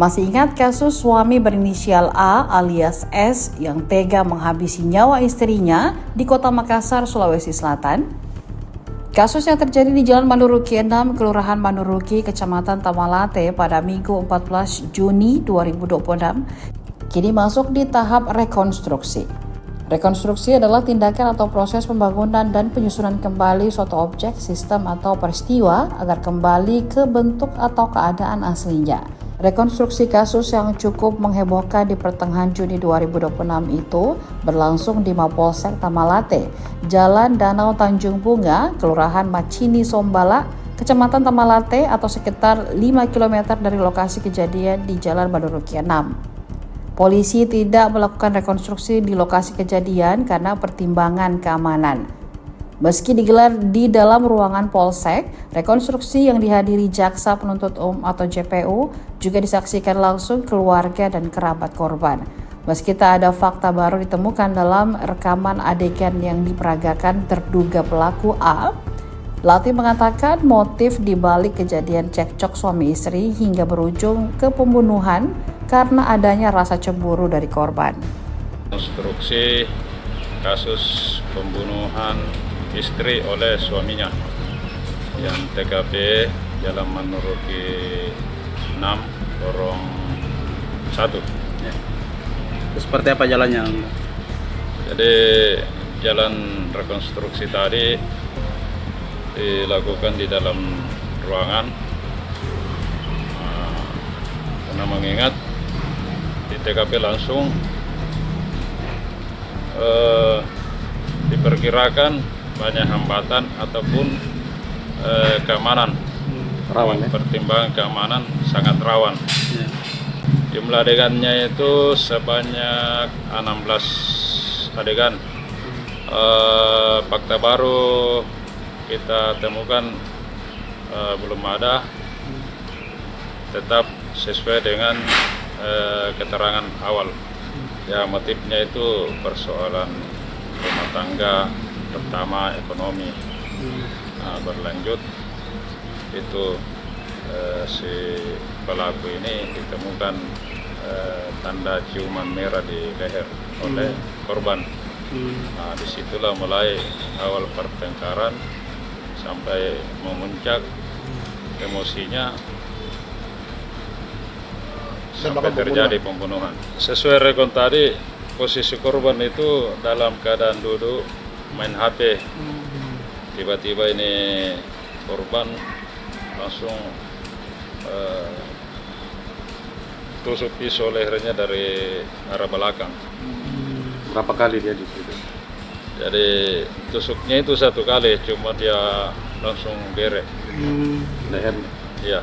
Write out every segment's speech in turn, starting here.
Masih ingat kasus suami berinisial A alias S yang tega menghabisi nyawa istrinya di Kota Makassar, Sulawesi Selatan? Kasus yang terjadi di Jalan Manduruki 6, Kelurahan Manduruki, Kecamatan Tamalate pada Minggu 14 Juni 2026 kini masuk di tahap rekonstruksi. Rekonstruksi adalah tindakan atau proses pembangunan dan penyusunan kembali suatu objek, sistem atau peristiwa agar kembali ke bentuk atau keadaan aslinya. Rekonstruksi kasus yang cukup menghebohkan di pertengahan Juni 2026 itu berlangsung di Mapolsek Tamalate, Jalan Danau Tanjung Bunga, Kelurahan Macini Sombala, Kecamatan Tamalate atau sekitar 5 km dari lokasi kejadian di Jalan Manduruki 6. Polisi tidak melakukan rekonstruksi di lokasi kejadian karena pertimbangan keamanan. Meski digelar di dalam ruangan Polsek, rekonstruksi yang dihadiri Jaksa Penuntut Umum atau JPU juga disaksikan langsung keluarga dan kerabat korban. Meski tak ada fakta baru ditemukan dalam rekaman adegan yang diperagakan terduga pelaku A, Lati mengatakan motif dibalik kejadian cekcok suami istri hingga berujung ke pembunuhan karena adanya rasa cemburu dari korban. Konstruksi kasus pembunuhan istri oleh suaminya yang TKP Jalan Manduruki 6 lorong 1. Ya. Seperti apa jalannya? Jadi jalan rekonstruksi tadi dilakukan di dalam ruangan karena mengingat di TKP langsung diperkirakan banyak hambatan ataupun keamanan. Rawan ya? Pertimbangan keamanan sangat rawan. Ya. Jumlah adegannya itu sebanyak 16 adegan. Fakta baru kita temukan belum ada, tetap sesuai dengan keterangan awal. Ya, motifnya itu persoalan rumah tangga, pertama ekonomi. Berlanjut itu si pelaku ini ditemukan tanda ciuman merah di leher oleh korban. Disitulah mulai awal pertengkaran sampai memuncak emosinya sampai terjadi pembunuhan. Sesuai rekon tadi, posisi korban itu dalam keadaan duduk main HP. Tiba-tiba ini korban langsung tusuk pisau lehernya dari arah belakang. Berapa kali dia di situ? Jadi tusuknya itu satu kali, cuma dia langsung gerek. Lehernya? Iya.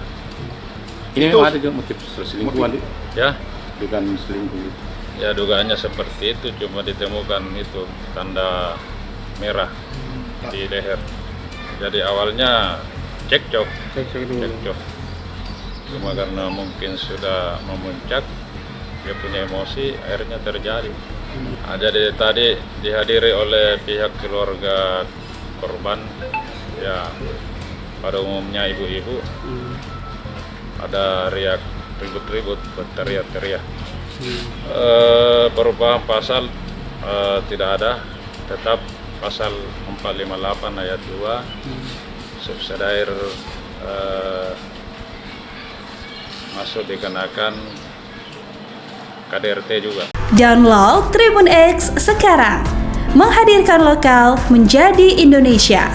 Ini memang ada juga motif selingkuhan? Ya? Dugaan selingkuh? Ya, dugaannya seperti itu, cuma ditemukan itu tanda merah di leher. Jadi awalnya cekcok. Cuma karena mungkin sudah memuncak, dia punya emosi, akhirnya terjadi. Jadi tadi dihadiri oleh pihak keluarga korban, ya pada umumnya ibu-ibu. Ada riak ribut-ribut, berteriak-teriak. Perubahan pasal tidak ada, tetap pasal 458 ayat 2 subsidiar masuk dikenakan KDRT juga. Download Tribun X sekarang, menghadirkan lokal menjadi Indonesia.